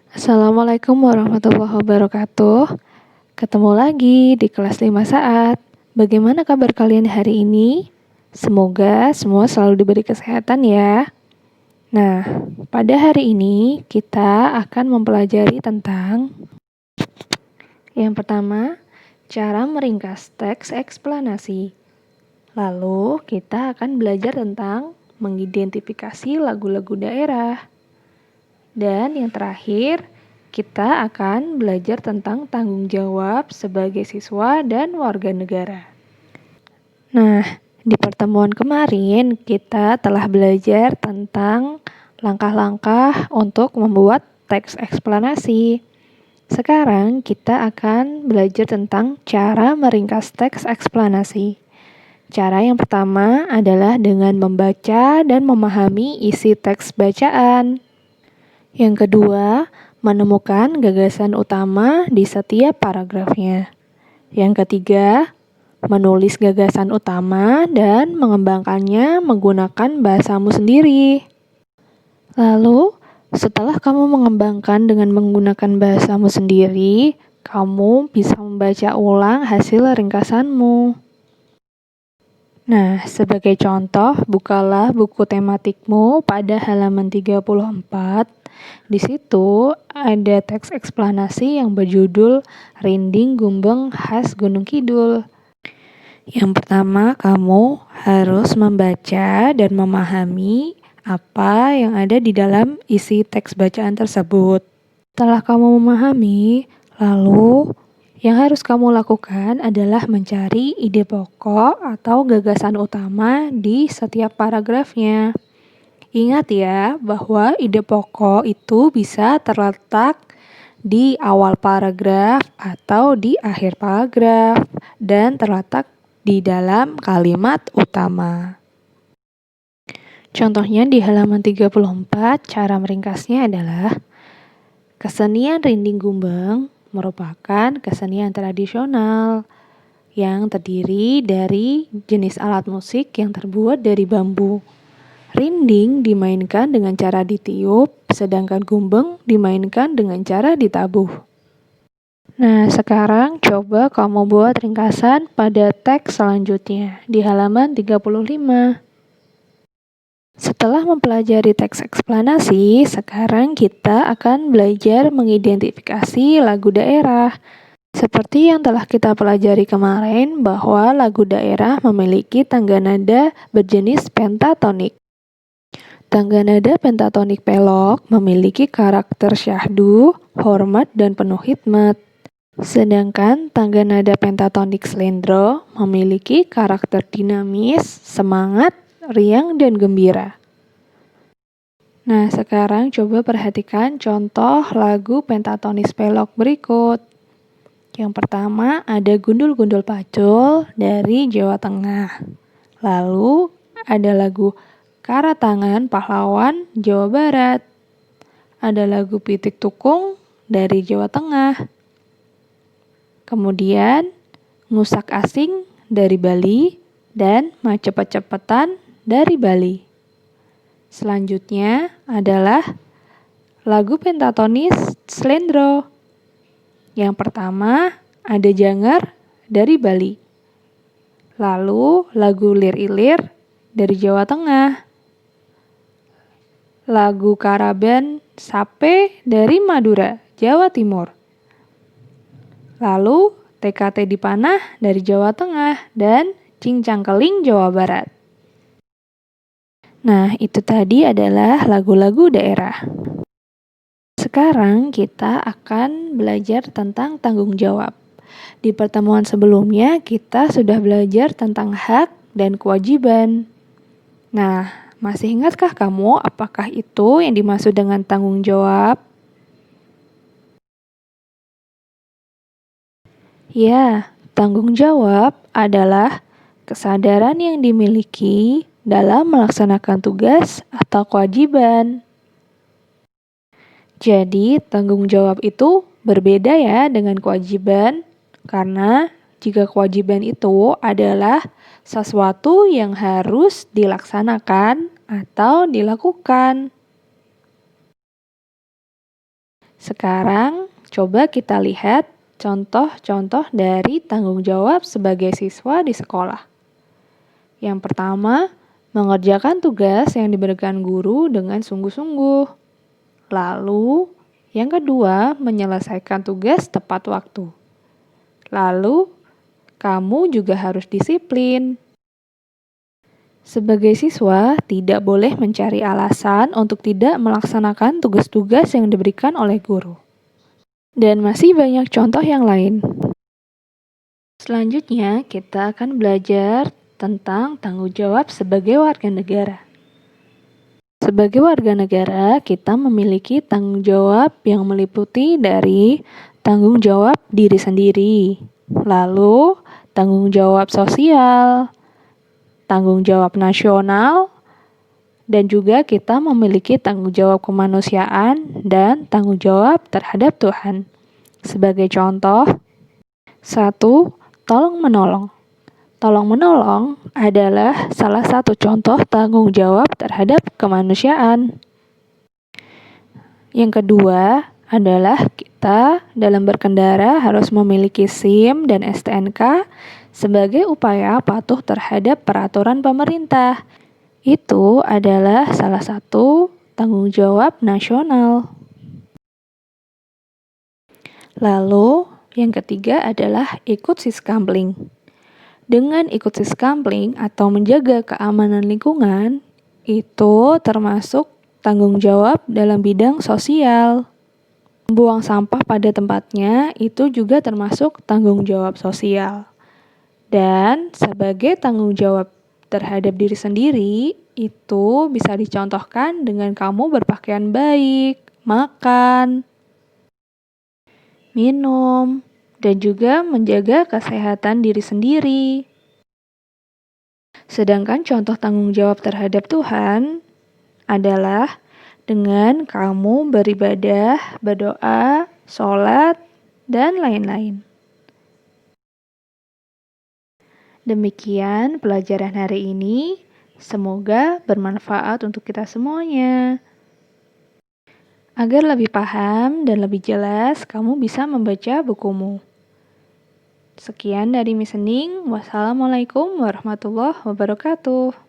Assalamualaikum warahmatullahi wabarakatuh. Ketemu lagi di kelas 5 saat. Bagaimana kabar kalian hari ini? Semoga semua selalu diberi kesehatan ya. Nah, pada hari ini kita akan mempelajari tentang yang pertama, cara meringkas teks eksplanasi. Lalu kita akan belajar tentang mengidentifikasi lagu-lagu daerah. Dan yang terakhir, kita akan belajar tentang tanggung jawab sebagai siswa dan warga negara. Nah, di pertemuan kemarin kita telah belajar tentang langkah-langkah untuk membuat teks eksplanasi. Sekarang kita akan belajar tentang cara meringkas teks eksplanasi. Cara yang pertama adalah dengan membaca dan memahami isi teks bacaan. Yang kedua, menemukan gagasan utama di setiap paragrafnya. Yang ketiga, menulis gagasan utama dan mengembangkannya menggunakan bahasamu sendiri. Lalu, setelah kamu mengembangkan dengan menggunakan bahasamu sendiri, kamu bisa membaca ulang hasil ringkasanmu. Nah, sebagai contoh, bukalah buku tematikmu pada halaman 34. Di situ ada teks eksplanasi yang berjudul Rinding Gumbeng Khas Gunung Kidul. Yang pertama, kamu harus membaca dan memahami apa yang ada di dalam isi teks bacaan tersebut. Setelah kamu memahami, lalu yang harus kamu lakukan adalah mencari ide pokok atau gagasan utama di setiap paragrafnya. Ingat ya, bahwa ide pokok itu bisa terletak di awal paragraf atau di akhir paragraf dan terletak di dalam kalimat utama. Contohnya di halaman 34, cara meringkasnya adalah kesenian Rinding Gumbeng merupakan kesenian tradisional yang terdiri dari jenis alat musik yang terbuat dari bambu. Rinding dimainkan dengan cara ditiup, sedangkan gumbeng dimainkan dengan cara ditabuh. Nah, sekarang coba kamu buat ringkasan pada teks selanjutnya di halaman 35. Setelah mempelajari teks eksplanasi, sekarang kita akan belajar mengidentifikasi lagu daerah. Seperti yang telah kita pelajari kemarin bahwa lagu daerah memiliki tangga nada berjenis pentatonik. Tangga nada pentatonik pelok memiliki karakter syahdu, hormat, dan penuh hikmat. Sedangkan tangga nada pentatonik slendro memiliki karakter dinamis, semangat, riang, dan gembira. Nah, sekarang coba perhatikan contoh lagu pentatonis pelok berikut. Yang pertama ada Gundul-Gundul Pacul dari Jawa Tengah. Lalu ada lagu Karatangan Pahlawan Jawa Barat. Ada lagu Pitik Tukung dari Jawa Tengah. Kemudian Ngusak Asing dari Bali dan Macepet-cepetan dari Bali. Selanjutnya adalah lagu pentatonis slendro. Yang pertama ada Janger dari Bali. Lalu lagu Lir Ilir dari Jawa Tengah. Lagu Karaban Sape dari Madura, Jawa Timur. Lalu TKT Dipanah dari Jawa Tengah dan Cincang Keling Jawa Barat. Nah, itu tadi adalah lagu-lagu daerah. Sekarang kita akan belajar tentang tanggung jawab. Di pertemuan sebelumnya kita sudah belajar tentang hak dan kewajiban. Nah, masih ingatkah kamu apakah itu yang dimaksud dengan tanggung jawab? Ya, tanggung jawab adalah kesadaran yang dimiliki dalam melaksanakan tugas atau kewajiban. Jadi, tanggung jawab itu berbeda ya dengan kewajiban, karena jika kewajiban itu adalah sesuatu yang harus dilaksanakan atau dilakukan. Sekarang, coba kita lihat contoh-contoh dari tanggung jawab sebagai siswa di sekolah. Yang pertama, mengerjakan tugas yang diberikan guru dengan sungguh-sungguh. Lalu, yang kedua, menyelesaikan tugas tepat waktu. Lalu, kamu juga harus disiplin. Sebagai siswa, tidak boleh mencari alasan untuk tidak melaksanakan tugas-tugas yang diberikan oleh guru. Dan masih banyak contoh yang lain. Selanjutnya, kita akan belajar tentang tanggung jawab sebagai warga negara. Sebagai warga negara, kita memiliki tanggung jawab yang meliputi dari tanggung jawab diri sendiri, lalu tanggung jawab sosial, tanggung jawab nasional, dan juga kita memiliki tanggung jawab kemanusiaan dan tanggung jawab terhadap Tuhan. Sebagai contoh, 1. Tolong menolong. Tolong menolong adalah salah satu contoh tanggung jawab terhadap kemanusiaan. Yang kedua adalah kita dalam berkendara harus memiliki SIM dan STNK sebagai upaya patuh terhadap peraturan pemerintah. Itu adalah salah satu tanggung jawab nasional. Lalu, yang ketiga adalah ikut Siskampling. Dengan ikut Siskampling atau menjaga keamanan lingkungan, itu termasuk tanggung jawab dalam bidang sosial. Membuang sampah pada tempatnya itu juga termasuk tanggung jawab sosial. Dan sebagai tanggung jawab terhadap diri sendiri, itu bisa dicontohkan dengan kamu berpakaian baik, makan, minum, dan juga menjaga kesehatan diri sendiri. Sedangkan contoh tanggung jawab terhadap Tuhan adalah dengan kamu beribadah, berdoa, sholat, dan lain-lain. Demikian pelajaran hari ini. Semoga bermanfaat untuk kita semuanya. Agar lebih paham dan lebih jelas, kamu bisa membaca bukumu. Sekian dari Miss Ening. Wassalamualaikum warahmatullahi wabarakatuh.